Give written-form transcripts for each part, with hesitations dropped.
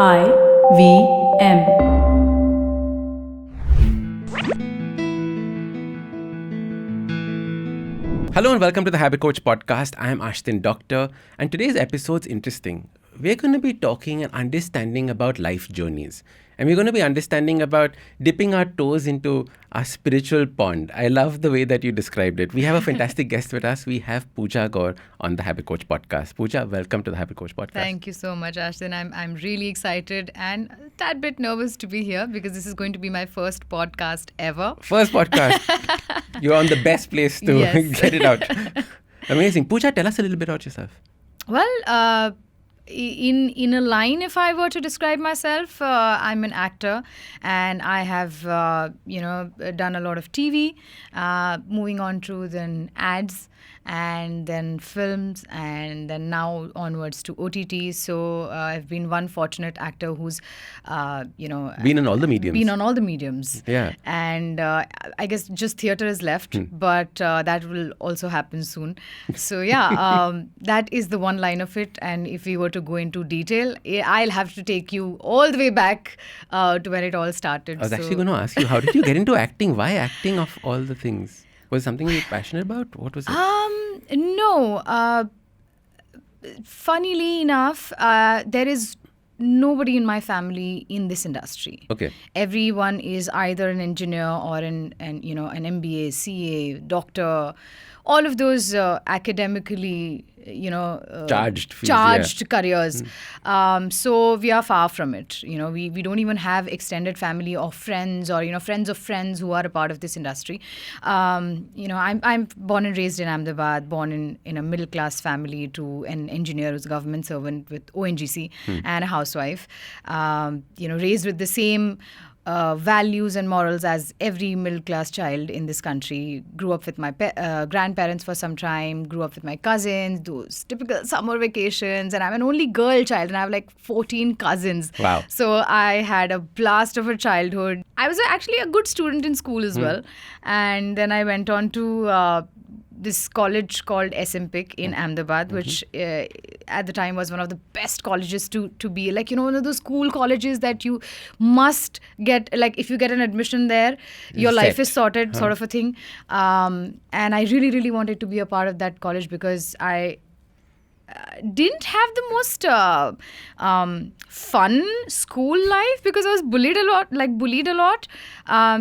IVM. Hello and welcome to the Habit Coach podcast. I am Ashdin Doctor, and today's episode's interesting. We're going to be talking and understanding about life journeys. And we're going to be understanding about dipping our toes into our spiritual pond. I love the way that you described it. We have a fantastic guest with us. We have Pooja Gor on the Habit Coach podcast. Pooja, welcome to the Habit Coach podcast. Thank you so much, Ashdin. I'm really excited and a tad bit nervous to be here because this is going to be my first podcast ever. First podcast. You're on the best place to Yes. get it out. Amazing. Pooja, tell us a little bit about yourself. Well, in a line, if I were to describe myself, I'm an actor, and I have done a lot of TV, moving on to then ads, and then films, and then now onwards to OTT. So I've been one fortunate actor who's Been in all the mediums. been on all the mediums. Yeah. And I guess just theatre is left, but that will also happen soon. So yeah, that is the one line of it. And if we were to go into detail, I'll have to take you all the way back to when it all started. I was actually going to ask you, how did you get into acting? Why acting of all the things? Was it something you were passionate about? What was it? No. Funnily enough, there is nobody in my family in this industry. Okay. Everyone is either an engineer or an MBA, CA, doctor, all of those academically, Charged fields, charged careers. So we are far from it. We don't even have extended family or friends or friends of friends who are a part of this industry. I'm born and raised in Ahmedabad, born in a middle class family to an engineer who's a government servant with ONGC and a housewife. Raised with the same values and morals as every middle class child in this country. Grew up with my grandparents for some time, grew up with my cousins, those typical summer vacations, and I'm an only girl child and I have like 14 cousins. Wow. So I had a blast of a childhood. I was actually a good student in school as well, and then I went on to this college called SMPIC in Ahmedabad, which at the time was one of the best colleges to be. Like, one of those school colleges that you must get, like if you get an admission there, your life is sorted, sort of a thing. And I really, really wanted to be a part of that college because I didn't have the most fun school life because I was bullied a lot.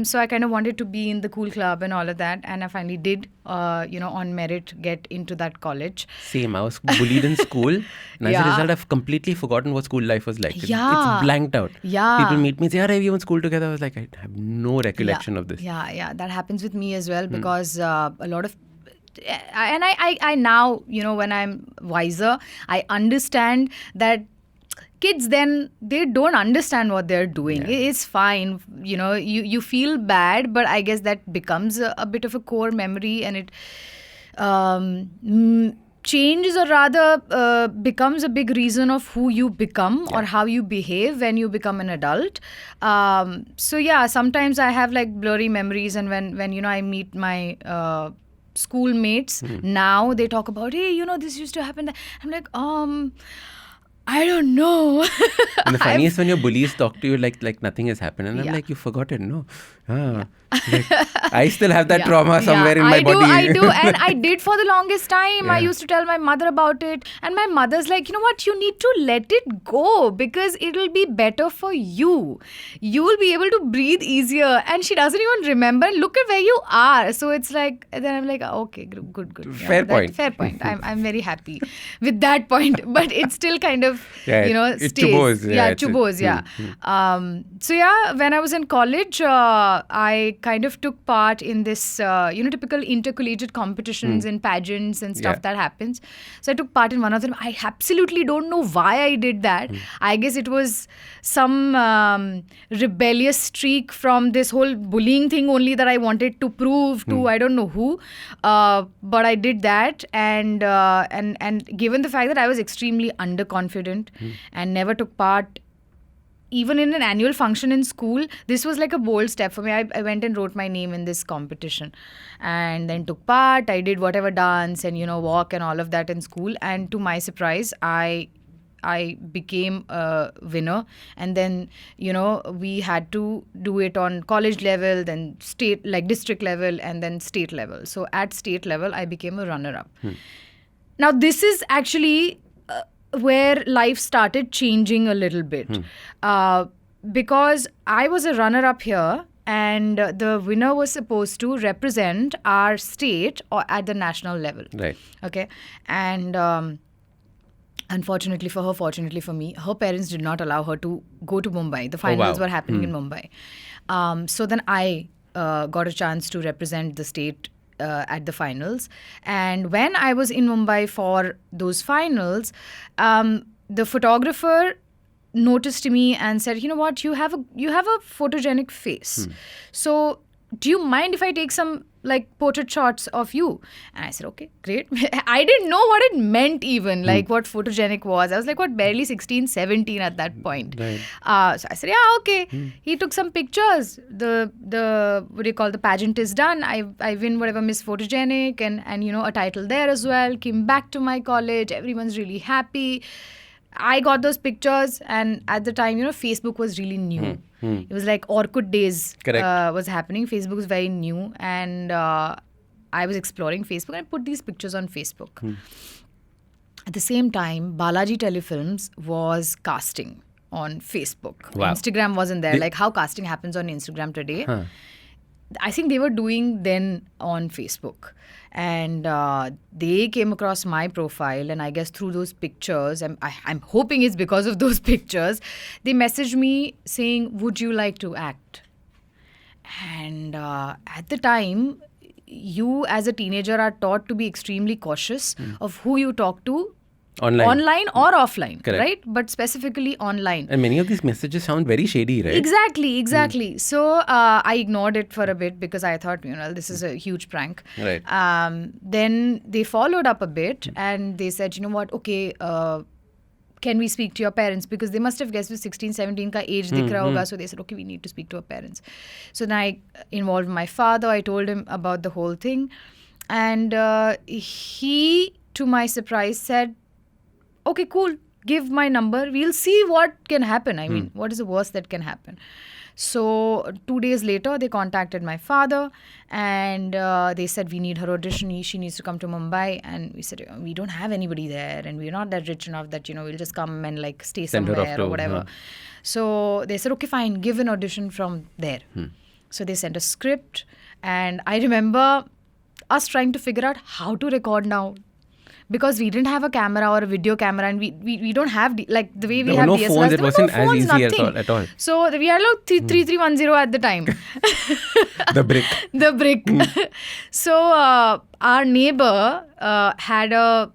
So I kind of wanted to be in the cool club and all of that. And I finally did, on merit, get into that college. Same. I was bullied in school. And as a result, I've completely forgotten what school life was like. It's blanked out. Yeah. People meet me and say, are you in school together? I was like, I have no recollection of this. Yeah. That happens with me as well because a lot of and I now, when I'm wiser, I understand that kids then, they don't understand what they're doing. Yeah. It's fine. You feel bad, but I guess that becomes a bit of a core memory and it changes or rather becomes a big reason of who you become or how you behave when you become an adult. So yeah, sometimes I have like blurry memories, and when I meet my schoolmates now, they talk about, hey, this used to happen. I'm like, I don't know. And the funniest when your bullies talk to you like nothing has happened. And I'm like, you've forgotten, no? I still have that trauma somewhere in my body. I do. And I did for the longest time. Yeah. I used to tell my mother about it. And my mother's like, you know what? You need to let it go because it'll be better for you. You will be able to breathe easier. And she doesn't even remember. Look at where you are. So it's like, then I'm like, okay, good. Fair point. Fair point. I'm very happy with that point. But it's still kind of, it stays. chubos, Chubos, So yeah, when I was in college, I kind of took part in this, typical intercollegiate competitions and pageants and stuff that happens. So I took part in one of them. I absolutely don't know why I did that. I guess it was some rebellious streak from this whole bullying thing only that I wanted to prove to I don't know who. But I did that, and given the fact that I was extremely underconfident and never took part even in an annual function in school, this was like a bold step for me. I went and wrote my name in this competition and then took part. I did whatever dance and, walk and all of that in school. And to my surprise, I I became a winner. And then, we had to do it on college level, then state, like district level, and then state level. So at state level, I became a runner-up. Now, this is actually where life started changing a little bit. Because I was a runner-up here, and the winner was supposed to represent our state or at the national level. Right. Okay. And unfortunately for her, fortunately for me, her parents did not allow her to go to Mumbai. The finals were happening in Mumbai. So then I got a chance to represent the state at the finals. And when I was in Mumbai for those finals, the photographer noticed me and said, you know what, you have a photogenic face. So do you mind if I take some like portrait shots of you? And I said, okay, great. I didn't know what it meant even, like what photogenic was. I was like, barely 16, 17 at that point. Right. So I said, yeah, okay. He took some pictures. The what do you call, the pageant is done. I win whatever Miss Photogenic and a title there as well. Came back to my college. Everyone's really happy. I got those pictures, and at the time, Facebook was really new. It was like Orkut days was happening. Facebook was very new, and I was exploring Facebook and put these pictures on Facebook. At the same time, Balaji Telefilms was casting on Facebook. Wow. Instagram wasn't there. Like how casting happens on Instagram today. I think they were doing then on Facebook. And they came across my profile, and I guess through those pictures, I'm hoping it's because of those pictures, they messaged me saying, would you like to act? And at the time, you as a teenager are taught to be extremely cautious of who you talk to. Online or offline, Correct. Right? But specifically online. And many of these messages sound very shady, right? Exactly. So I ignored it for a bit because I thought, this is a huge prank. Right. Then they followed up a bit and they said, you know what, okay, can we speak to your parents? Because they must have guessed with 16, 17 ka age dikh raha hoga. So they said, okay, we need to speak to our parents. So then I involved my father. I told him about the whole thing. And he, to my surprise, said, okay, cool, give my number. We'll see what can happen. I mean, what is the worst that can happen? So 2 days later, they contacted my father and they said, we need her audition. She needs to come to Mumbai. And we said, we don't have anybody there and we're not that rich enough that, we'll just come and like stay somewhere or whatever. So they said, okay, fine, give an audition from there. So they sent a script. And I remember us trying to figure out how to record now. Because we didn't have a camera or a video camera, and we don't have like the way we have no DSLRs. Phones, it wasn't no phones, as easy at all. So we had like 3310 at the time. The brick. The brick. So our neighbor had a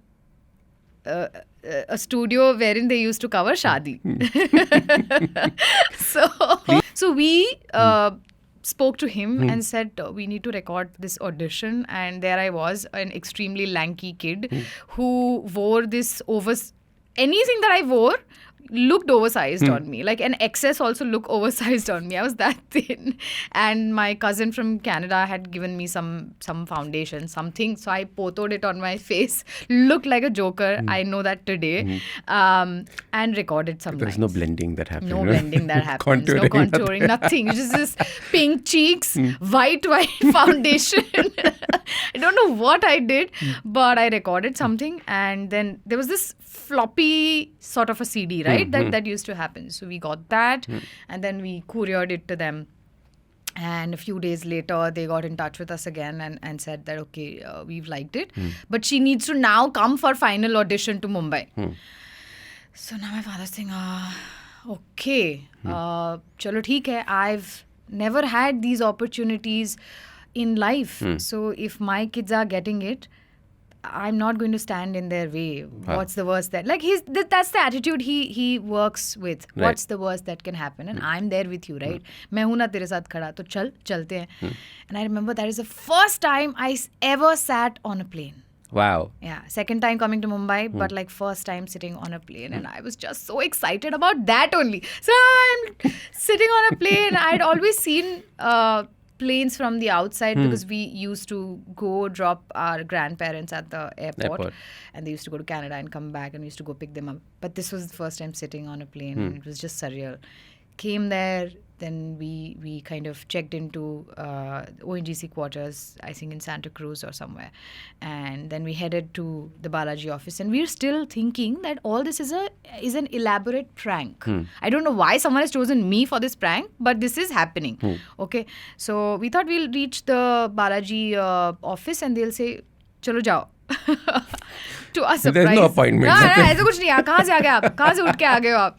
studio wherein they used to cover Shadi. So we spoke to him and said, we need to record this audition. And there I was, an extremely lanky kid who wore this anything that I wore looked oversized on me. Like an excess also looked oversized on me. I was that thin. And my cousin from Canada had given me some foundation, something. So I potoed it on my face. Looked like a joker. I know that today. And recorded some There was lines. no blending that happened. No blending that happens. No contouring, nothing. Just this pink cheeks, white foundation. I don't know what I did, but I recorded something. And then there was this floppy sort of a CD, right? That used to happen. So we got that and then we couriered it to them. And a few days later, they got in touch with us again and said that, okay, we've liked it. But she needs to now come for final audition to Mumbai. So now my father's saying, okay, chalo theek hai. I've never had these opportunities in life. So if my kids are getting it, I'm not going to stand in their way. What's the worst that... Like, that's the attitude he works with. Right. What's the worst that can happen? And I'm there with you, right? मैं हूँ ना तेरे साथ खड़ा, तो चलते हैं. And I remember that is the first time I ever sat on a plane. Wow. Yeah, second time coming to Mumbai, but like first time sitting on a plane. And I was just so excited about that only. So I'm sitting on a plane. I'd always seen... planes from the outside because we used to go drop our grandparents at the airport. And they used to go to Canada and come back, and we used to go pick them up. But this was the first time sitting on a plane, and it was just surreal. Came there, then we kind of checked into ONGC quarters, I think in Santa Cruz or somewhere, and then we headed to the Balaji office, and we're still thinking that all this is an elaborate prank. I don't know why someone has chosen me for this prank, but this is happening. Okay, so we thought we'll reach the Balaji office and they'll say, "Chalo jao." To our surprise, there's no appointment. ऐसा कुछ नहीं है. कहाँ से आ गए आप? कहाँ से उठ के आ गए हो आप?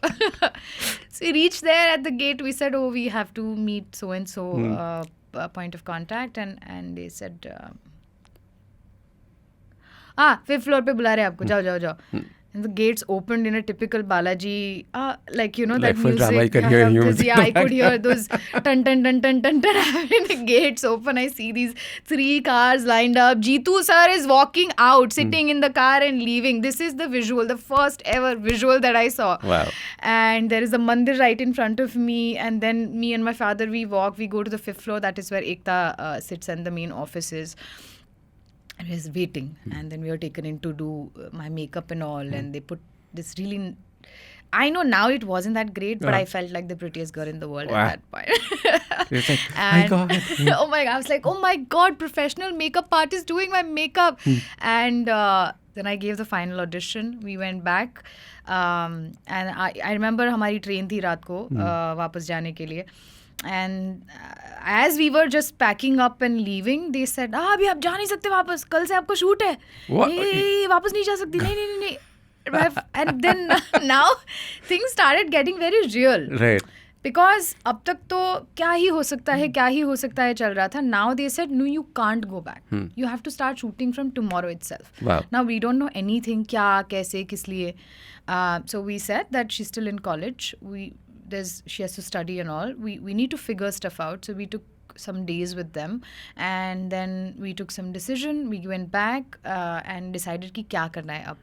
So we reached there at the gate. We said, "Oh, we have to meet so and so point of contact," and they said, "5th floor पे बुला रहे हैं आपको. जाओ जाओ जाओ." And the gates opened in a typical Balaji, like, that like full music. drama, I could hear you. I could hear those dun dun dun dun dun dun happening. The gates open. I see these 3 cars lined up. Jeetu sir is walking out, sitting in the car and leaving. This is the visual, the first ever visual that I saw. Wow. And there is a mandir right in front of me. And then me and my father, we walk. We go to the 5th floor. That is where Ekta sits and the main office is. And I was waiting, and then we were taken in to do my makeup and all, and they put this really... I know now it wasn't that great, but I felt like the prettiest girl in the world at that point. It's like, my God. Oh my God. I was like, oh my God, professional makeup artist doing my makeup. And then I gave the final audition. We went back. And I remember हमारी train थी रात को वापस जाने के लिए. And as we were just packing up and leaving, they said, अभी आप जा नहीं सकते वापस, कल से आपको शूट है. नहीं, वापस नहीं जा सकती. नहीं. And then now things started getting very real. Right. Because अब तक तो क्या ही हो सकता है चल रहा था. Now they said, no, you can't go back. You have to start shooting from tomorrow itself. Wow. Now we don't know anything, क्या, कैसे, किस लिए. So we said that she's still in college. She has to study and all. We need to figure stuff out. So we took some days with them, and then we took some decision. We went back and decided कि क्या करना है अब.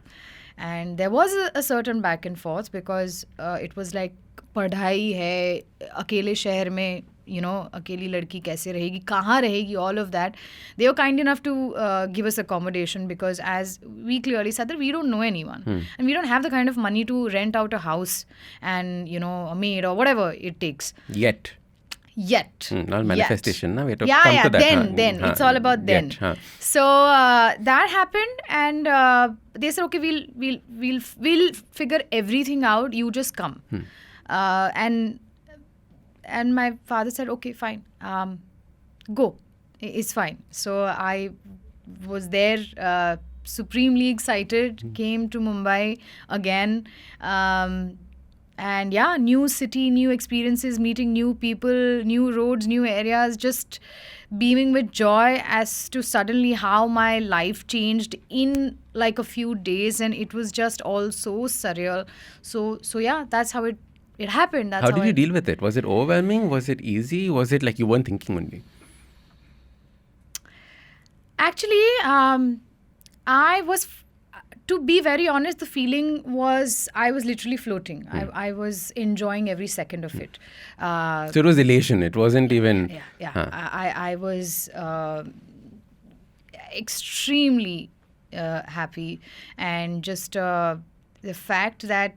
And there was a certain back and forth because it was like पढ़ाई है, अकेले शहर में, अकेली लड़की कैसे रहेगी, कहाँ रहेगी, all of that. They were kind enough to give us accommodation because as we clearly said that we don't know anyone. And we don't have the kind of money to rent out a house and, a maid or whatever it takes. Yet. Not manifestation. We're to come to that. Then. It's all about then. So that happened, and they said, okay, we'll figure everything out. You just come. And my father said, okay, fine, go. It's fine. So I was there, supremely excited, came to Mumbai again. And yeah, new city, new experiences, meeting new people, new roads, new areas, just beaming with joy as to suddenly how my life changed in like a few days. And it was just all so surreal. So yeah, that's how it happened. That's how did you deal with it? Was it overwhelming? Was it easy? Was it like you weren't thinking only? Actually, I was... To be very honest, the feeling was I was literally floating. I was enjoying every second of it. So it was elation. It wasn't even... Yeah. I was extremely happy. And just the fact that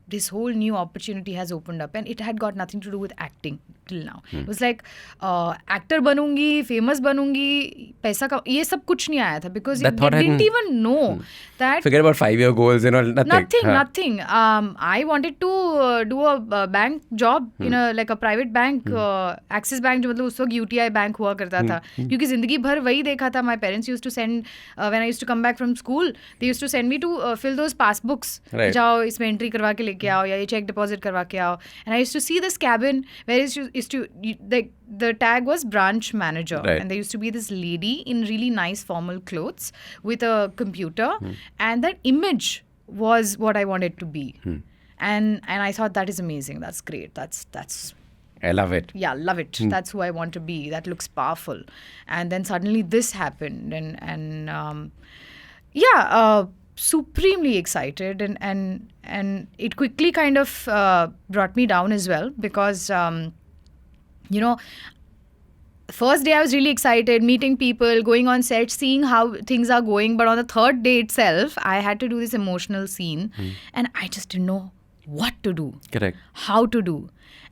this whole new opportunity has opened up. And it had got nothing to do with acting till now. It was like, actor banungi, famous banungi, paisa ka... ये सब कुछ नहीं आया था because they didn't even know that... Forget about 5-year goals and all, nothing. I wanted to do a bank job in a private bank, Axis Bank, जो मतलब उस वक्त UTI bank हुआ करता था. क्योंकि जिंदगी भर वही देखा था. My parents used to send, when I used to come back from school, they used to send me to fill those passbooks. Right. जाओ इसमें entry करवा के लेके आओ या ये check deposit करवा के आओ. And I used to see this cabin where the tag was branch manager. Right. And there used to be this lady in really nice formal clothes with a computer. And that image was what I wanted to be. And I thought that is amazing. That's great. That's I love it. Yeah, love it. That's who I want to be. That looks powerful. And then suddenly this happened. And supremely excited. And it quickly kind of brought me down as well because, first day I was really excited, meeting people, going on set, seeing how things are going. But on the third day itself, I had to do this emotional scene, and I just didn't know what to do, Correct. how to do.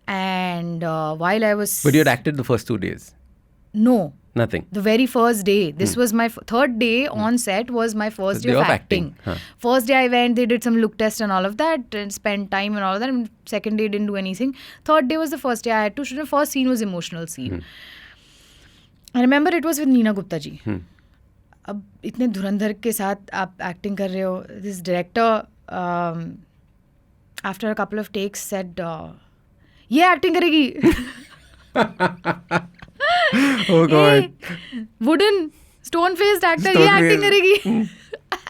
And while I was... But you had acted the first 2 days. No. Nothing. The very first day. This was my third day on set, was my first day of acting. First day I went, they did some look test and all of that, and spent time and all of that. And second day didn't do anything. Third day was the first day I had to shoot. The first scene was emotional scene. I remember it was with Neena Gupta ji. अब इतने धुरंधर के साथ आप acting कर रहे हो. This director, after a couple of takes, said, ये acting करेगी. Oh God. Wooden, stone-faced actor, ये acting करेगी.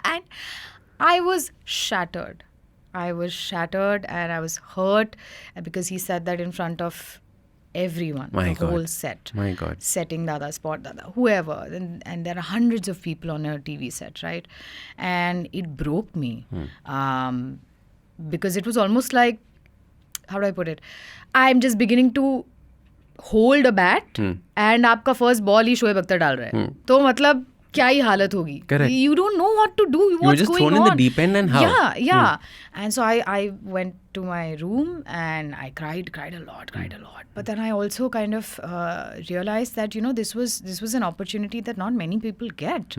And I was shattered. I was shattered and I was hurt because he said that in front of everyone, My the God. whole set. My God. Setting Dada, Spot Dada, whoever. And there are hundreds of people on a TV set, right? And it broke me. Because it was almost like, how do I put it? I'm just beginning to hold a bat and आपका first ball ही शोएब अख्तर डाल रहा है. तो मतलब क्या ही हालत होगी. Correct. You don't know what to do. You were just thrown in the deep end, and how? Yeah. And so I went to my room and I cried a lot. But then I also kind of realized that, this was an opportunity that not many people get.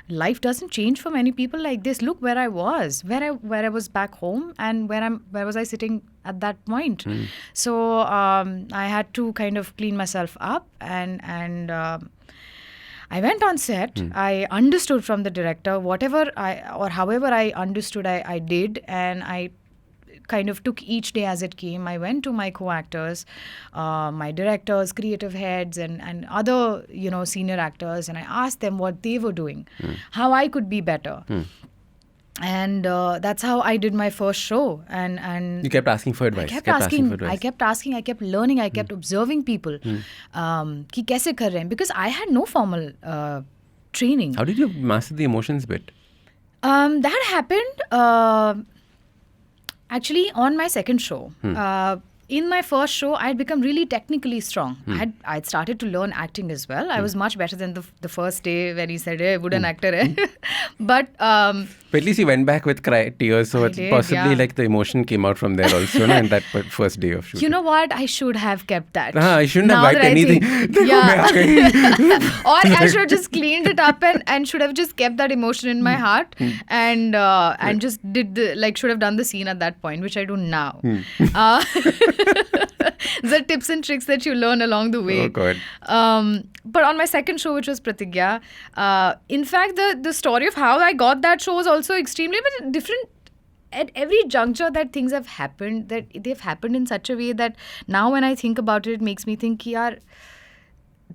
Life doesn't change for many people like this. Look where I was, where I was back home, and where was I sitting at that point. So I had to kind of clean myself up and I went on set. I understood from the director however I understood, I did, and I kind of took each day as it came. I went to my co-actors, my directors, creative heads, and other senior actors, and I asked them what they were doing, how I could be better. And that's how I did my first show. And you kept asking for advice. I kept asking, I kept learning, I kept observing people. कि कैसे कर रहे हैं, because I had no formal training. How did you master the emotions bit? That happened actually on my second show. In my first show, I had become really technically strong. I'd started to learn acting as well. I was much better than the first day when he said, hey, wooden actor hai. But at least you went back with tears, so possibly like the emotion came out from there also, in that first day of shooting. You know what? I should have kept that. I shouldn't have wiped anything. Or I should have just cleaned it up and should have just kept that emotion in my heart and just should have done the scene at that point, which I do now. The tips and tricks that you learn along the way. Oh God. But on my second show, which was Pratigya, in fact, the story of how I got that show was also extremely different. At every juncture that things have happened, that they've happened in such a way that now when I think about it, it makes me think,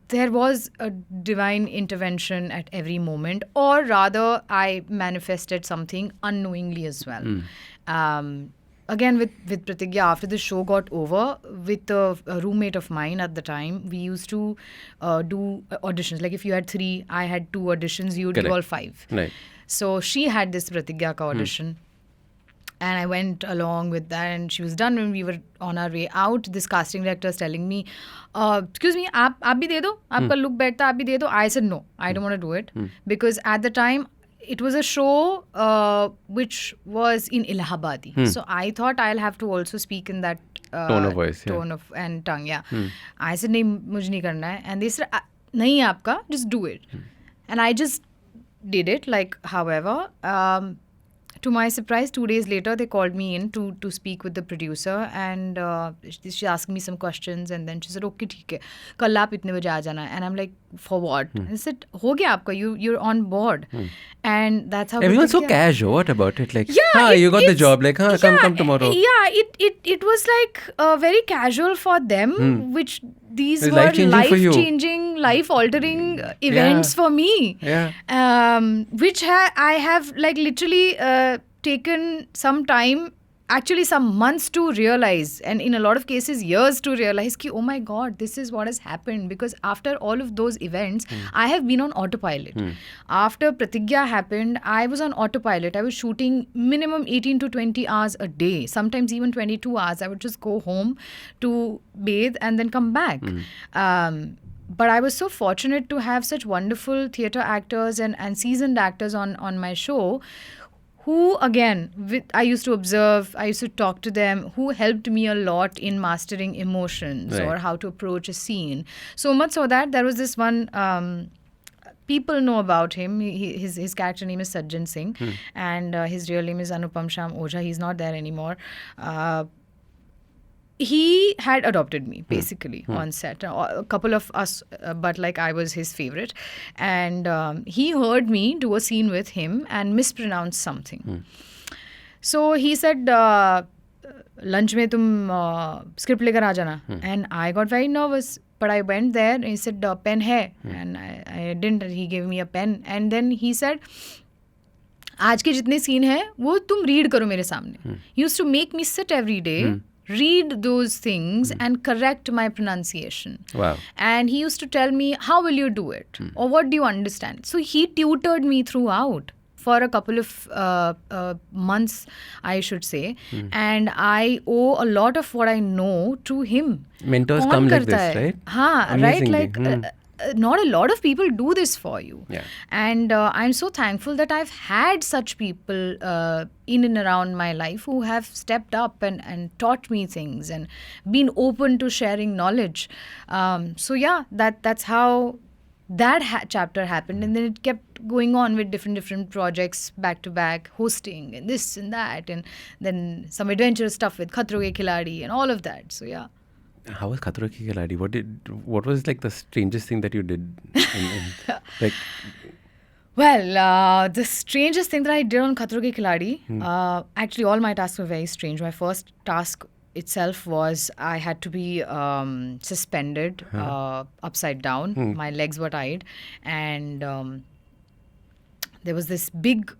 there was a divine intervention at every moment, or rather, I manifested something unknowingly as well. Again, with Pratigya, after the show got over, with a roommate of mine at the time, we used to do auditions. Like if you had 3, I had 2 auditions, you would do all 5. Right. So she had this Pratigya ka audition. And I went along with that, and she was done. When we were on our way out, this casting director was telling me, excuse me, aap bhi de do? Aapka look baita, aap bhi de do? I said, no, I don't want to do it. Because at the time, it was a show which was in Allahabadi. So I thought I'll have to also speak in that tone of voice, and tongue, I said, nahi, mujhe nahi karna hai. And they said, nahi aapka, just do it. And I just did it, however. To my surprise, 2 days later, they called me in to speak with the producer, and she asked me some questions, and then she said, okay, theek hai. Kal aap itne baje aa jana. And I'm like, for what? And I said, ho gaya aapka, you're on board. And that's how everyone's so casual. What about it? You got the job. Come tomorrow. Yeah, it was very casual for them, which these were life-changing, life-altering events for me. Yeah. Which I have literally taken some time, actually some months to realize, and in a lot of cases years to realize ki, oh my God, this is what has happened. Because after all of those events, I have been on autopilot. After Pratigya happened, I was on autopilot. I was shooting minimum 18 to 20 hours a day, sometimes even 22 hours. I would just go home to bathe and then come back. But I was so fortunate to have such wonderful theatre actors and seasoned actors on my show who, again, I used to observe, I used to talk to them, who helped me a lot in mastering emotions or how to approach a scene. So much so that there was this one, people know about him. His character name is Sajjan Singh, and his real name is Anupam Sham Ojha. He's not there anymore. He had adopted me basically on set, a couple of us, but like I was his favorite, and he heard me do a scene with him and mispronounce something. So he said, lunch mein tum script lekar aa jana. And I got very nervous, but I went there and he said, pen hai, and I didn't. He gave me a pen, and then he said, आज के जितने scene हैं वो तुम read करो मेरे सामने. He used to make me sit every day, read those things and correct my pronunciation. Wow. And he used to tell me, how will you do it? Or what do you understand? So he tutored me throughout for a couple of months, I should say. And I owe a lot of what I know to him. Mentors come like this, right? Haan, right? Like, not a lot of people do this for you. Yeah. And I'm so thankful that I've had such people in and around my life who have stepped up and taught me things and been open to sharing knowledge. So yeah, that's how that chapter happened. And then it kept going on with different projects back to back, hosting and this and that, and then some adventurous stuff with Khatro Ke Khiladi and all of that. So yeah. How was Khatro Ke Khiladi? What was like the strangest thing that you did? Like, well, the strangest thing that I did on Khatro Ke Khiladi, actually all my tasks were very strange. My first task itself was I had to be suspended upside down. My legs were tied, and there was this big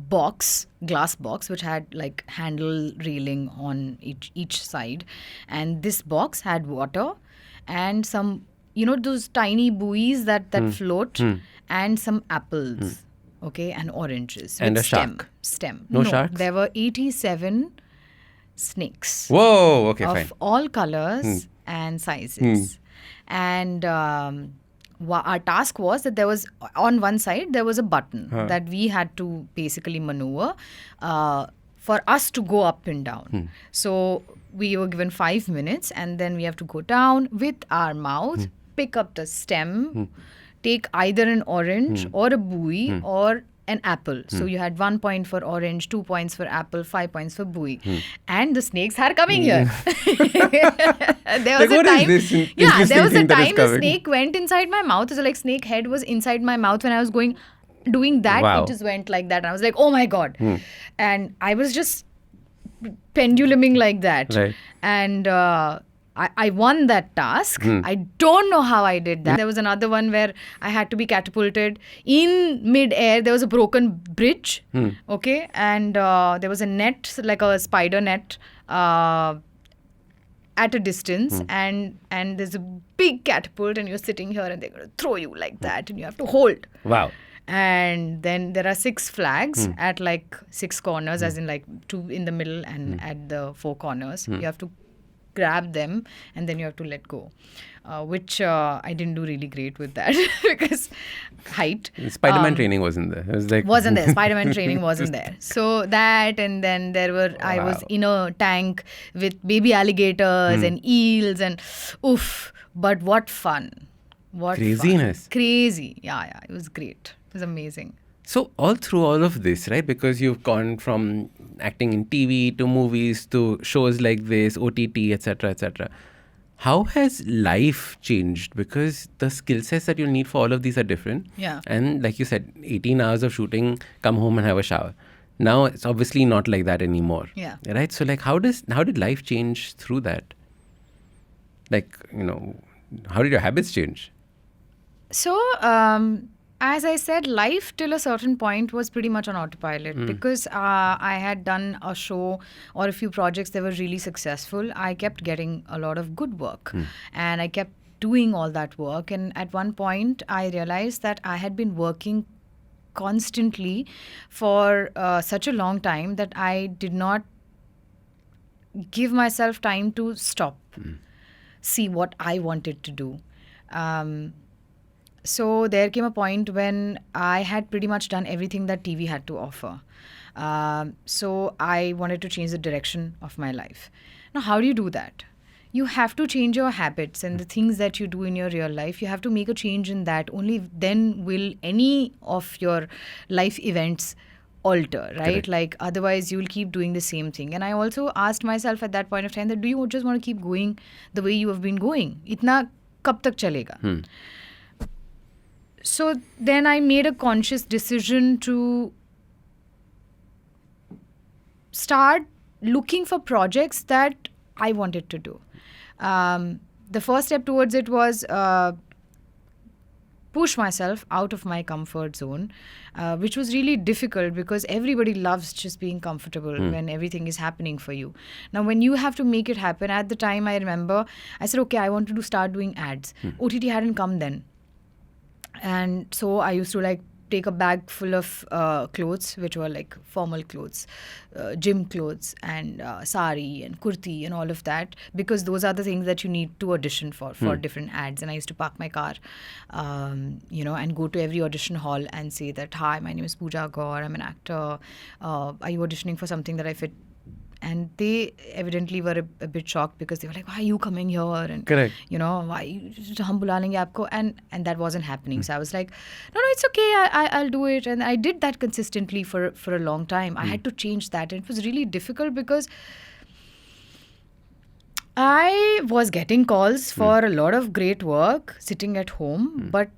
glass box, which had like handle railing on each side, and this box had water and some, those tiny buoys that float, and some apples, okay, and oranges and with a shark. Stem. No sharks? There were 87 snakes. Whoa, okay, of fine. all colors and sizes. And our task was that there was, on one side, there was a button that we had to basically maneuver for us to go up and down. So we were given 5 minutes, and then we have to go down with our mouth, pick up the stem, take either an orange or a buoy or an apple. So you had 1 point for orange, 2 points for apple, 5 points for buoy. And the snakes are coming here. There was a time, there was a time the snake went inside my mouth. So like snake head was inside my mouth when I was doing that. Wow. It just went like that. And I was like, oh my God. And I was just penduluming like that. Right. And I won that task. I don't know how I did that. There was another one where I had to be catapulted in mid-air. There was a broken bridge, okay, and there was a net, like a spider net, at a distance, and there's a big catapult, and you're sitting here, and they're going to throw you like that, and you have to hold. Wow. And then there are 6 flags at like 6 corners, as in like 2 in the middle and at the 4 corners. You have to grab them, and then you have to let go, which I didn't do really great with that because height. Spider-Man training wasn't there. It was like wasn't there. Spider-Man training wasn't there. So that, and then there were, I was in a tank with baby alligators and eels, and oof, but what fun. What craziness. Fun. Crazy. Yeah, it was great. It was amazing. So all through all of this, right, because you've gone from acting in TV to movies to shows like this, OTT, etc., how has life changed? Because the skill sets that you need for all of these are different. Yeah. And like you said, 18 hours of shooting, come home and have a shower. Now it's obviously not like that anymore. Yeah. Right? So like how did life change through that? Like, how did your habits change? So, as I said, life till a certain point was pretty much on autopilot because I had done a show or a few projects that were really successful. I kept getting a lot of good work and I kept doing all that work. And at one point, I realized that I had been working constantly for such a long time that I did not give myself time to stop, see what I wanted to do. So there came a point when I had pretty much done everything that TV had to offer. So I wanted to change the direction of my life. Now, how do you do that? You have to change your habits and the things that you do in your real life. You have to make a change in that. Only then will any of your life events alter, right? Correct. Like otherwise you will keep doing the same thing. And I also asked myself at that point of time that do you just want to keep going the way you have been going? Itna kab tak chalega? So then I made a conscious decision to start looking for projects that I wanted to do. The first step towards it was push myself out of my comfort zone, which was really difficult because everybody loves just being comfortable when everything is happening for you. Now, when you have to make it happen, at the time I remember, I said, okay, I wanted to start doing ads. OTT hadn't come then. And so I used to like take a bag full of clothes, which were like formal clothes, gym clothes and sari and kurti and all of that, because those are the things that you need to audition for different ads. And I used to park my car, and go to every audition hall and say that, hi, my name is Pooja Gor, I'm an actor. Are you auditioning for something that I fit? And they evidently were a bit shocked because they were like, why are you coming here? And, Correct. why hum bula lenge aapko? And that wasn't happening. So I was like, no, it's okay. I'll do it. And I did that consistently for a long time. I had to change that. And it was really difficult because I was getting calls for a lot of great work sitting at home. But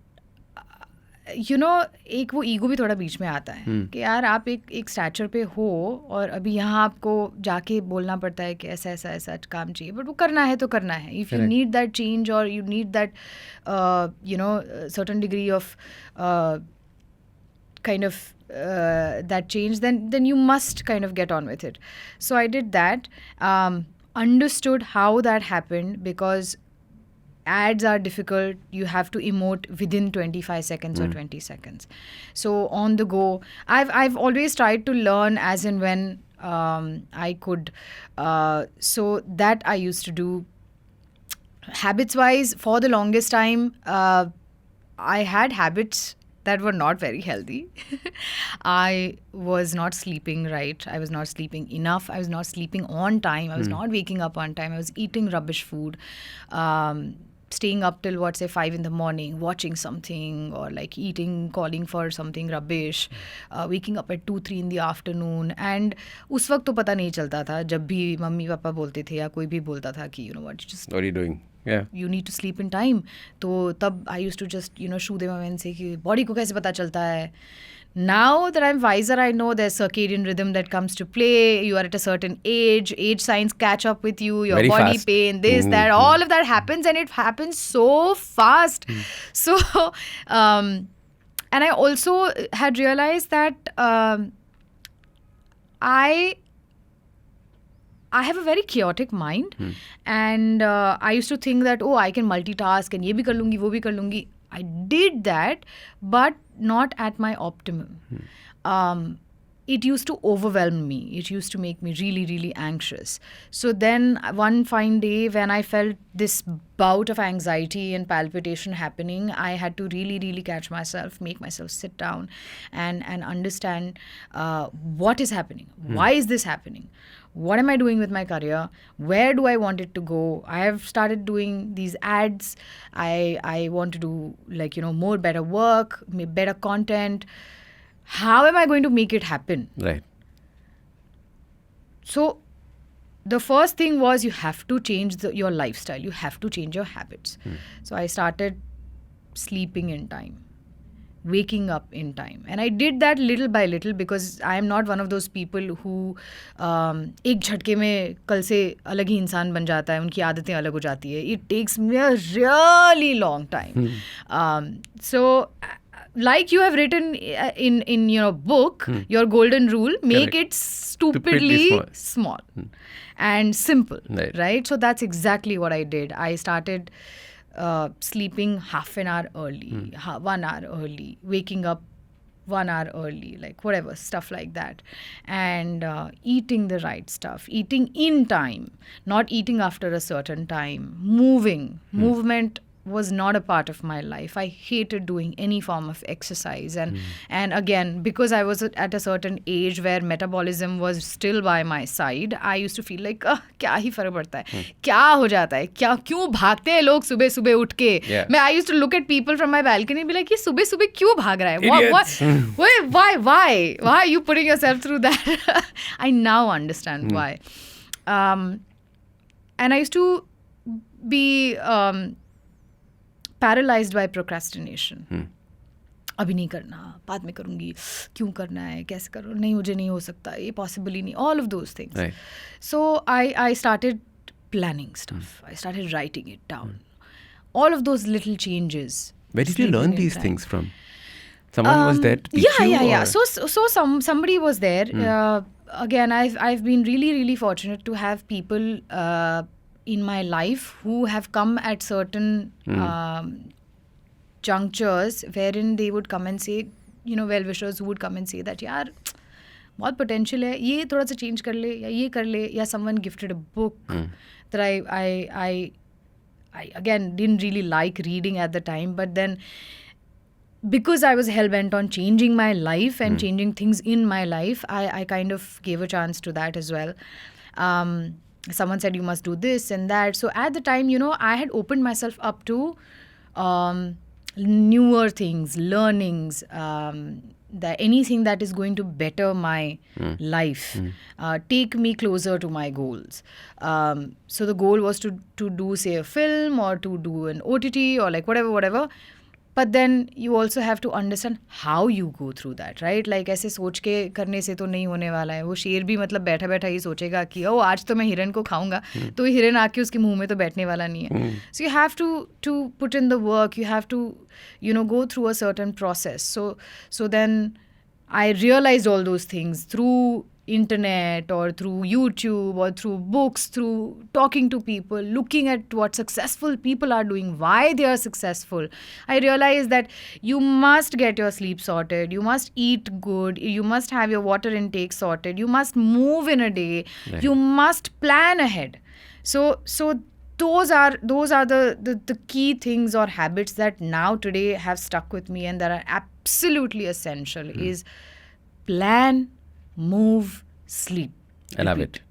एक वो ego भी थोड़ा बीच में आता है कि यार आप एक स्टैचर पे हो और अभी यहाँ आपको जाके बोलना पड़ता है कि ऐसा ऐसा ऐसा काम चाहिए, बट वो करना है तो करना है. If you need that change or you need that certain degree of kind of that change, then you must kind of get on with it. So I did that, understood how that happened, because ads are difficult. You have to emote within 25 seconds or 20 seconds. So on the go, I've always tried to learn as and when I could. So that I used to do. Habits wise, for the longest time, I had habits that were not very healthy. I was not sleeping right. I was not sleeping enough. I was not sleeping on time. I was not waking up on time. I was eating rubbish food. Staying up till 5 in the morning, watching something, or like calling for something rubbish, waking up at 2-3 in the afternoon. And उस वक्त तो पता नहीं चलता था, जब भी mummy papa बोलते थे या कोई भी बोलता था कि what are you doing? Yeah. You need to sleep in time. तो तब I used to just shoo them away and say कि body को कैसे पता चलता है. Now that I'm wiser, I know there's circadian rhythm that comes to play. You are at a certain age signs catch up with you, your Very body fast. pain, this, that, all of that happens, and it happens so fast. So, and I also had realized that I have a very chaotic mind, and I used to think that, I can multitask and ye bhi kar lungi, wo bhi kar lungi. I did that, but not at my optimum. It used to overwhelm me. It used to make me really, really anxious. So then one fine day when I felt this bout of anxiety and palpitation happening, I had to really, really catch myself, make myself sit down and understand what is happening. Why is this happening? What am I doing with my career? Where do I want it to go? I have started doing these ads. I want to do more better work, better content. How am I going to make it happen? Right. So the first thing was you have to change your lifestyle. You have to change your habits. So I started sleeping in time, waking up in time. And I did that little by little because I am not one of those people who एक झटके में कल से अलग ही इंसान बन जाता है, उनकी आदतें अलग हो जाती है. It takes me a really long time. So like you have written in your book, your golden rule, make Correct. it stupidly small and simple, right? So that's exactly what I did. I started sleeping half an hour early, 1 hour early, waking up 1 hour early, like whatever, stuff like that. And eating the right stuff, eating in time, not eating after a certain time, movement was not a part of my life. I hated doing any form of exercise. And again, because I was at a certain age where metabolism was still by my side, I used to feel like, क्या ही फर्क पड़ता है, क्या हो जाता है, क्या क्यों भागते हैं लोग सुबह सुबह उठ के. मैं I used to look at people from my balcony and be like, ये सुबह सुबह क्यों भाग रहा है? Why are you putting yourself through that? I now understand why. And I used to be paralyzed by procrastination. अभी नहीं करना, बाद में करूँगी, क्यों करना है, कैसे करो, नहीं मुझे नहीं हो सकता, ये possible ही नहीं, all of those things. Right. So I started planning stuff. I started writing it down. All of those little changes. Where did you learn these things from? Someone was there to teach you? Yeah. So somebody was there. Again, I've been really fortunate to have people in my life who have come at certain junctures wherein they would come and say, well-wishers who would come and say that, yaar, बहुत potential है, ये थोड़ा सा change कर ले, या ये कर ले, या someone gifted a book that I again didn't really like reading at the time, but then because I was hell-bent on changing my life and changing things in my life, I kind of gave a chance to that as well. Someone said, you must do this and that. So at the time, I had opened myself up to newer things, learnings, anything that is going to better my life, take me closer to my goals. So the goal was to do, say, a film or to do an OTT or like whatever. But then you also have to understand how you go through that, right? Like ऐसे सोच के करने से तो नहीं होने वाला है. वो शेर भी मतलब बैठा बैठा ही सोचेगा कि आज तो मैं हिरन को खाऊंगा, तो हिरन आके उसके मुंह में तो बैठने वाला नहीं है. So you have to put in the work. You have to, go through a certain process. So then I realized all those things through internet or through YouTube or through books, through talking to people, looking at what successful people are doing, why they are successful. I realized that you must get your sleep sorted, you must eat good, you must have your water intake sorted, you must move in a day, you must plan ahead. So those are the key things or habits that now today have stuck with me and that are absolutely essential is plan, move, sleep. I love it.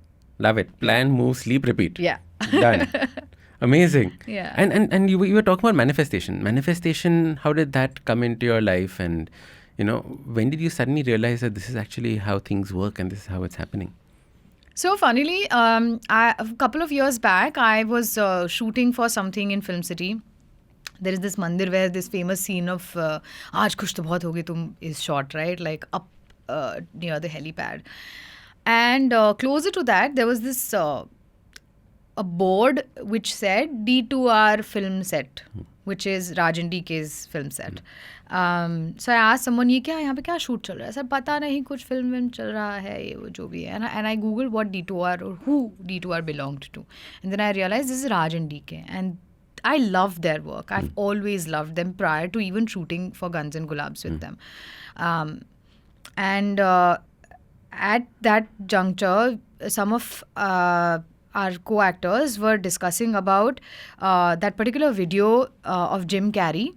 Plan, move, sleep, repeat. Yeah. Done. Amazing. Yeah. And you were talking about manifestation. Manifestation, how did that come into your life? And, when did you suddenly realize that this is actually how things work and this is how it's happening? So funnily, a couple of years back, I was shooting for something in Film City. There is this mandir where this famous scene of "Aaj khush to bahut ho gayi tum" is shot, right? Like up near the helipad. And closer to that, there was this a board which said D2R film set, which is Rajan DK's film set. So I asked someone, ये क्या यहाँ पे क्या shoot चल रहा है? Sir पता नहीं, कुछ film चल रहा है, ये वो जो भी है. And I googled what D2R or who D2R belonged to, and then I realized this is Rajan DK, and I love their work. I've always loved them prior to even shooting for Guns and Gulabs with them. And at that juncture, some of our co-actors were discussing about that particular video of Jim Carrey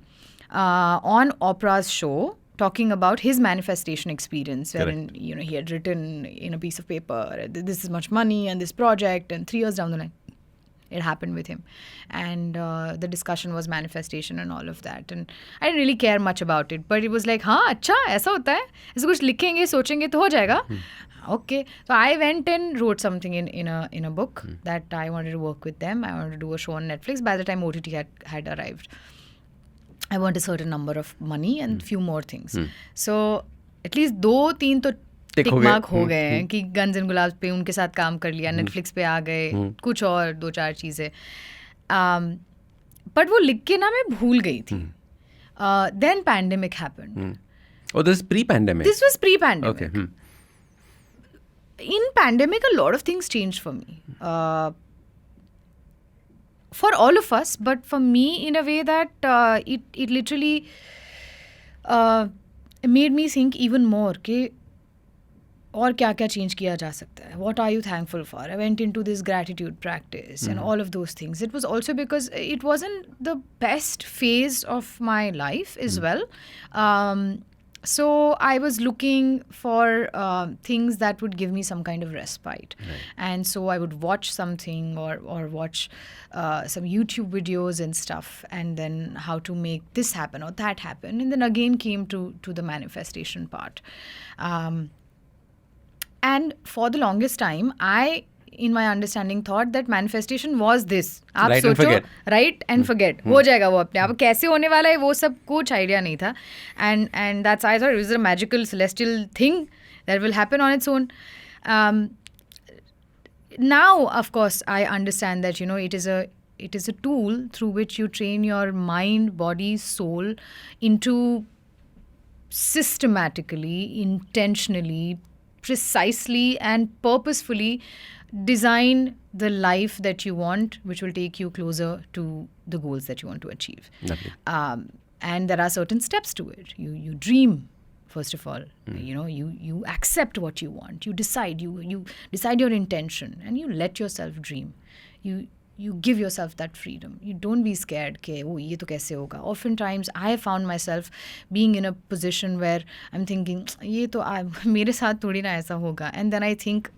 on Oprah's show, talking about his manifestation experience, wherein he had written in a piece of paper, this is much money and this project, and 3 years down the line, it happened with him. And the discussion was manifestation and all of that. And I didn't really care much about it. But it was like, हाँ अच्छा ऐसा होता है, ऐसे कुछ लिखेंगे सोचेंगे तो हो जाएगा. Okay. So I went and wrote something in a book that I wanted to work with them. I wanted to do a show on Netflix. By the time OTT had arrived, I want a certain number of money and few more things. So at least 2-3 तो tick mark हो गए हैं कि guns and Gulaabs पे उनके साथ काम कर लिया, नेटफ्लिक्स पे आ गए, कुछ और 2-4 चीज़ें. बट वो लिख के ना मैं भूल गई थी. Then pandemic happened. Oh, this is pre-pandemic? This was pre-pandemic. Okay. In pandemic, a lot of things changed for me. For all of us, but for me in a way that it literally made me think even more. Okay, और क्या क्या change किया जा सकता है, what are you thankful for. I went into this gratitude practice and all of those things. It was also because it wasn't the best phase of my life as well. So I was looking for things that would give me some kind of respite. And so I would watch something or watch some YouTube videos and stuff, and then how to make this happen or that happen. And then again came to the manifestation part. And for the longest time, I, in my understanding, thought that manifestation was this. आप Write and सोचो, forget. write and forget. हो जाएगा वो अपने आप. कैसे होने वाला है वो सब कुछ idea नहीं था. And that's I thought it was a magical celestial thing that will happen on its own. Now, of course, I understand that, it is a tool through which you train your mind, body, soul into systematically, intentionally, precisely and purposefully design the life that you want, which will take you closer to the goals that you want to achieve. Lovely. And there are certain steps to it. You dream, first of all. You accept what you want. You decide. You decide your intention, and you let yourself dream. You give yourself that freedom. You don't be scared कि ये तो कैसे होगा. Oftentimes I found myself being in a position where I'm thinking ये तो मेरे साथ थोड़ी ना ऐसा होगा. And then I think,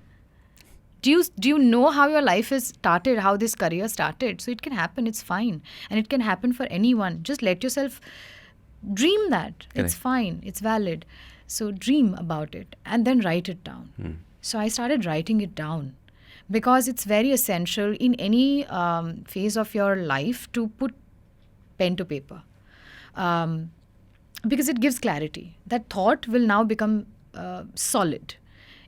do you know how your life is started, how this career started? So it can happen. It's fine, and it can happen for anyone. Just let yourself dream that. Correct. It's fine. It's valid. So dream about it and then write it down. So I started writing it down. Because it's very essential in any phase of your life to put pen to paper. Because it gives clarity. That thought will now become solid.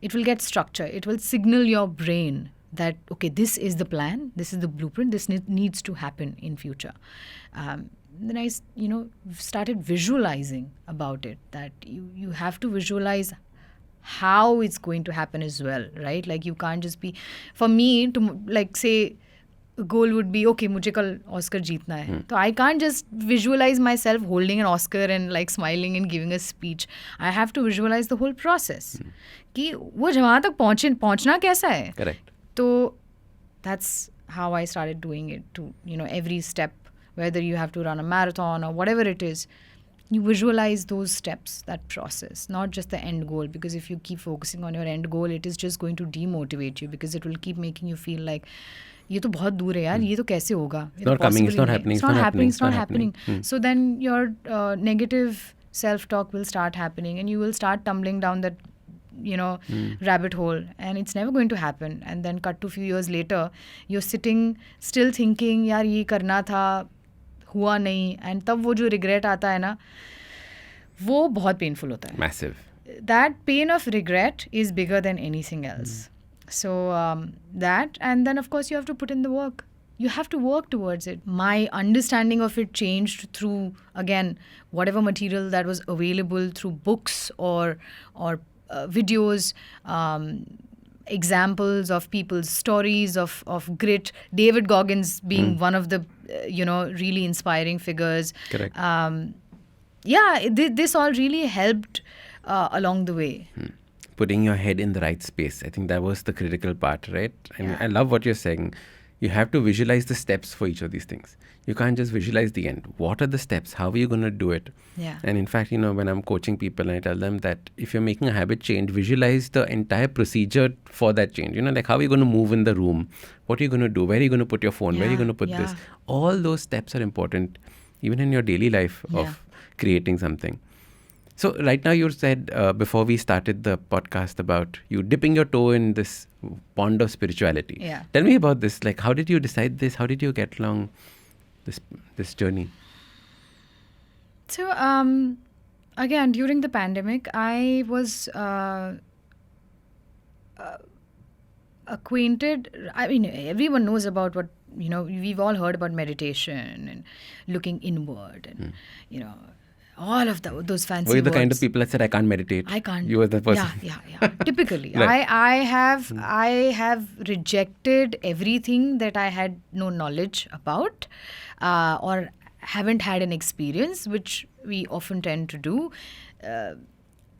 It will get structure. It will signal your brain that, okay, this is the plan, this is the blueprint, this needs to happen in future. Then I, started visualizing about it, that you have to visualize how it's going to happen as well, right? Like you can't just be, for me to like say a goal would be, okay, मुझे कल Oscar जीतना है. So I can't just visualize myself holding an Oscar and like smiling and giving a speech. I have to visualize the whole process. कि वो वहाँ तक पहुँचना कैसा है. Correct. So that's how I started doing it to, every step, whether you have to run a marathon or whatever it is. You visualize those steps, that process, not just the end goal. Because if you keep focusing on your end goal, it is just going to demotivate you, because it will keep making you feel like, ये तो बहुत दूर है यार, ये तो कैसे होगा? It's not coming, it's not happening, it's not happening. So then your negative self-talk will start happening, and you will start tumbling down that, rabbit hole, and it's never going to happen. And then cut to a few years later, you're sitting still thinking, यार ये करना था, हुआ नहीं, and तब वो जो regret आता है ना, वो बहुत painful होता है. Massive. That pain of regret is bigger than anything else. So that, and then of course you have to put in the work. You have to work towards it. My understanding of it changed through, again, whatever material that was available through books or videos, examples of people's stories of grit. David Goggins being one of the, really inspiring figures. Correct. This all really helped along the way. Putting your head in the right space. I think that was the critical part, right? And I love what you're saying. You have to visualize the steps for each of these things. You can't just visualize the end. What are the steps? How are you going to do it? Yeah. And in fact, when I'm coaching people, I tell them that if you're making a habit change, visualize the entire procedure for that change. Like how are you going to move in the room? What are you going to do? Where are you going to put your phone? Where are you going to put this? All those steps are important, even in your daily life of creating something. So right now you said before we started the podcast about you dipping your toe in this pond of spirituality. Yeah. Tell me about this. Like, how did you decide this? How did you get along this journey? So again, during the pandemic, I was acquainted. I mean, everyone knows about what, we've all heard about meditation and looking inward and, all of those fancy Were you the words. kind of people that said, I can't meditate? I can't. You were the person. Yeah. Typically. Right. I have rejected everything that I had no knowledge about or haven't had an experience, which we often tend to do.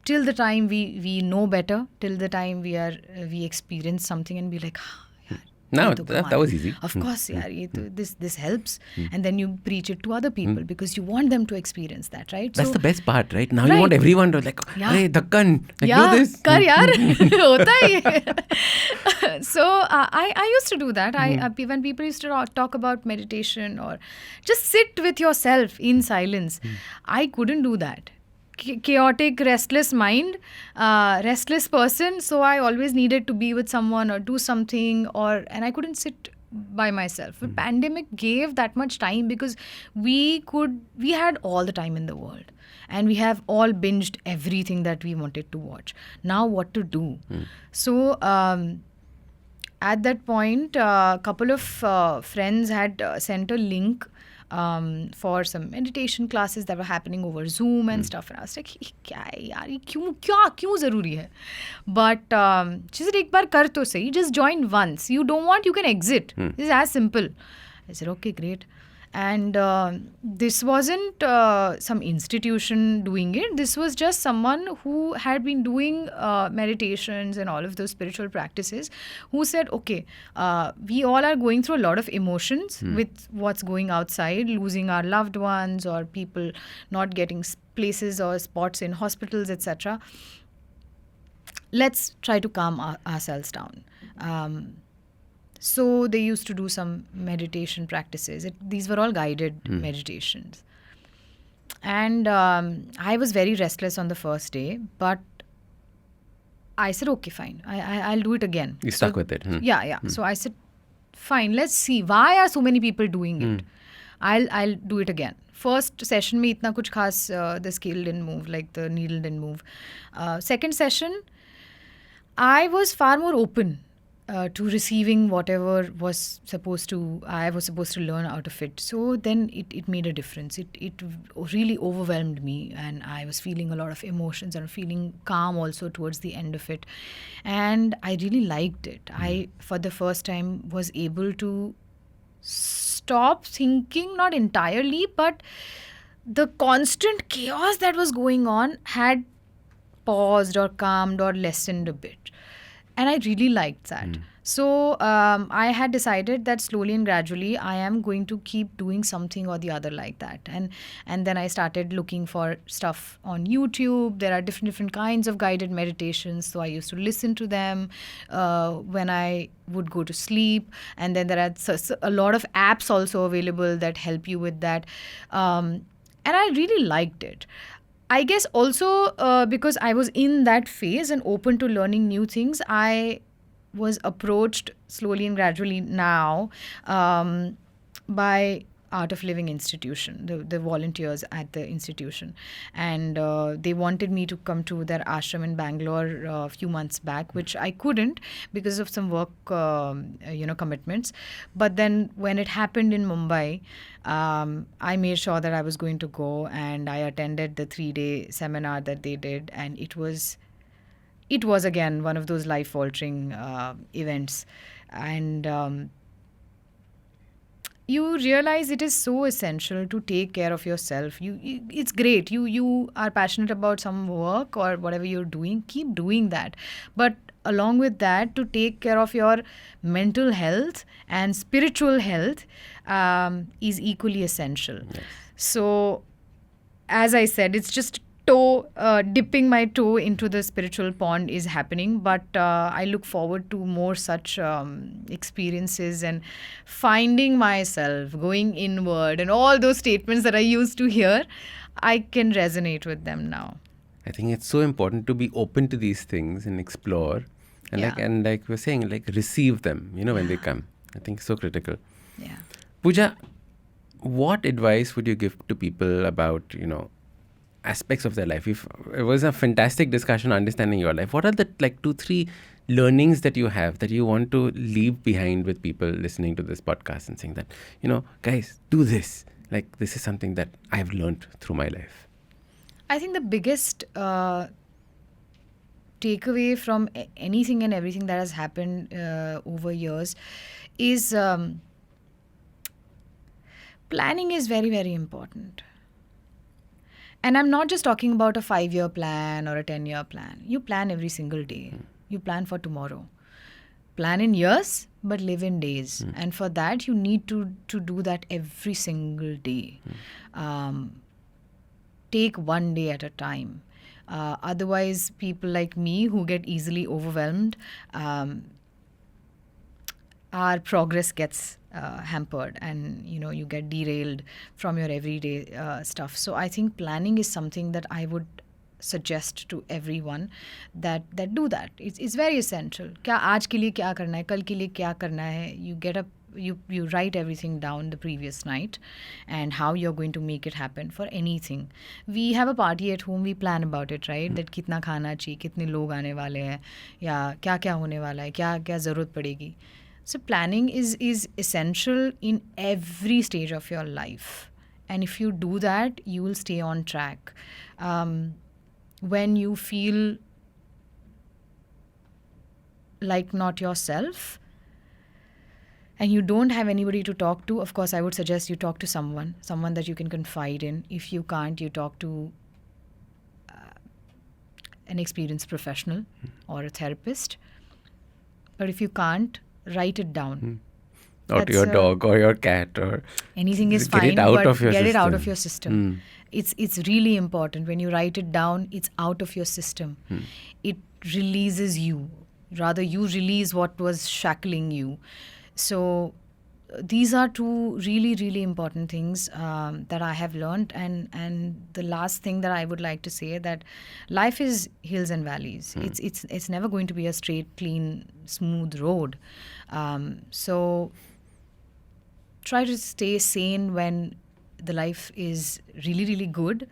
till the time we know better, till the time we experience something and be like, No, ये तो that कमाल was है." easy. Of course, yaar, ये तो, this helps. And then you preach it to other people because you want them to experience that, right? That's the best part, right? Now you Right. want everyone to like, Yeah. hey, Dakkan, like, yeah, do this. कर यार होता है ये. So I used to do that. When people used to talk about meditation or just sit with yourself in silence, I couldn't do that. Chaotic, restless mind, restless person. So I always needed to be with someone or do something, and I couldn't sit by myself. The pandemic gave that much time because we had all the time in the world, and we have all binged everything that we wanted to watch. Now what to do? So at that point, a couple of friends had sent a link for some meditation classes that were happening over Zoom and stuff. And I was like, क्या है यार, ये क्यों ज़रूरी है? But she said, एक बार कर तो सही, just join once. You don't want, you can exit. This is as simple. I said, okay, great. And this wasn't some institution doing it. This was just someone who had been doing meditations and all of those spiritual practices, who said, okay, we all are going through a lot of emotions with what's going outside, losing our loved ones or people not getting places or spots in hospitals, etc. Let's try to calm ourselves down. So they used to do some meditation practices. These were all guided meditations. And I was very restless on the first day, but I said, okay, fine. I'll do it again. You stuck with it. Yeah. So I said, fine, let's see. Why are so many people doing it? I'll do it again. First session में इतना कुछ खास the scale didn't move, like the needle didn't move. Second session, I was far more open to receiving whatever I was supposed to learn out of it. So then it made a difference. It really overwhelmed me, and I was feeling a lot of emotions and feeling calm also towards the end of it. And I really liked it. I, for the first time, was able to stop thinking, not entirely, but the constant chaos that was going on had paused or calmed or lessened a bit. And I really liked that. So I had decided that slowly and gradually I am going to keep doing something or the other like that. And then I started looking for stuff on YouTube. There are different kinds of guided meditations. So I used to listen to them when I would go to sleep. And then there are a lot of apps also available that help you with that. And I really liked it. I guess also because I was in that phase and open to learning new things, I was approached slowly and gradually now by Art of Living Institution, the volunteers at the institution. And they wanted me to come to their ashram in Bangalore a few months back, which I couldn't because of some work commitments. But then when it happened in Mumbai, I made sure that I was going to go, and I attended the 3-day seminar that they did, and it was again one of those life-altering events. And you realize it is so essential to take care of yourself. It's great. You are passionate about some work or whatever you're doing, keep doing that. But along with that, to take care of your mental health and spiritual health is equally essential. Yes. So, as I said, it's just dipping my toe into the spiritual pond is happening, but I look forward to more such experiences and finding myself, going inward, and all those statements that I used to hear, I can resonate with them now. I think it's so important to be open to these things and explore, and like we're saying, like receive them, when they come. I think it's so critical. Yeah. Pooja, what advice would you give to people about, aspects of their life? It was a fantastic discussion understanding your life. What are the 2-3 learnings that you have that you want to leave behind with people listening to this podcast and saying that, guys, do this. Like, this is something that I've learned through my life. I think the biggest takeaway from anything and everything that has happened over years is planning is very, very important. And I'm not just talking about a 5-year plan or a 10-year plan. You plan every single day. You plan for tomorrow. Plan in years, but live in days. And for that, you need to do that every single day. Take one day at a time. Otherwise, people like me who get easily overwhelmed, our progress gets hampered, and you get derailed from your everyday stuff. So I think planning is something that I would suggest to everyone that do that. It's very essential. क्या आज के लिए क्या करना है, कल के लिए क्या करना है. You get up, you write everything down the previous night and how you're going to make it happen for anything. We have a party at home, we plan about it, right? That कितना खाना चाहिए, कितने लोग आने वाले हैं, या क्या क्या होने वाला है, क्या क्या ज़रूरत पड़ेगी. So planning is essential in every stage of your life. And if you do that, you will stay on track. When you feel like not yourself and you don't have anybody to talk to, of course, I would suggest you talk to someone that you can confide in. If you can't, you talk to an experienced professional or a therapist. But if you can't, write it down. Or to your dog or your cat or anything is get fine, it out but of your get it system. out of your system. It's really important. When you write it down, it's out of your system. It releases you. Rather, you release what was shackling you. So these are two really, really important things that I have learned. And the last thing that I would like to say, that life is hills and valleys. It's never going to be a straight, clean, smooth road. So try to stay sane when the life is really, really good.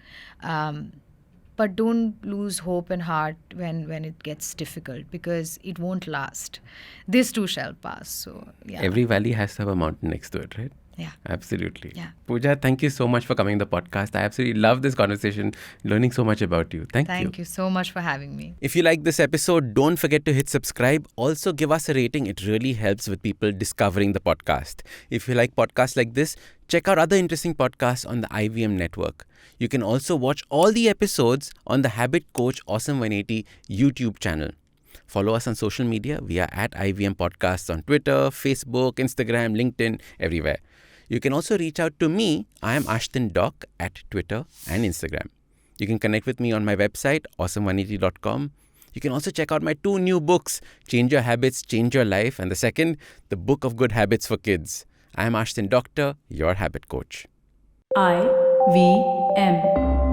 But don't lose hope and heart when it gets difficult, because it won't last. This too shall pass. So yeah. Every valley has to have a mountain next to it, right? Yeah. Absolutely. Yeah. Pooja, thank you so much for coming to the podcast. I absolutely love this conversation, learning so much about you. Thank you. Thank you so much for having me. If you like this episode, don't forget to hit subscribe. Also, give us a rating. It really helps with people discovering the podcast. If you like podcasts like this, check out other interesting podcasts on the IVM network. You can also watch all the episodes on the Habit Coach Awesome 180 YouTube channel. Follow us on social media. We are at IVM Podcasts on Twitter, Facebook, Instagram, LinkedIn, everywhere. You can also reach out to me. I am Ashdin Doc at Twitter and Instagram. You can connect with me on my website, awesome180.com. You can also check out my 2 new books, Change Your Habits, Change Your Life, and the second, The Book of Good Habits for Kids. I am Ashdin Doctor, your habit coach. IVM.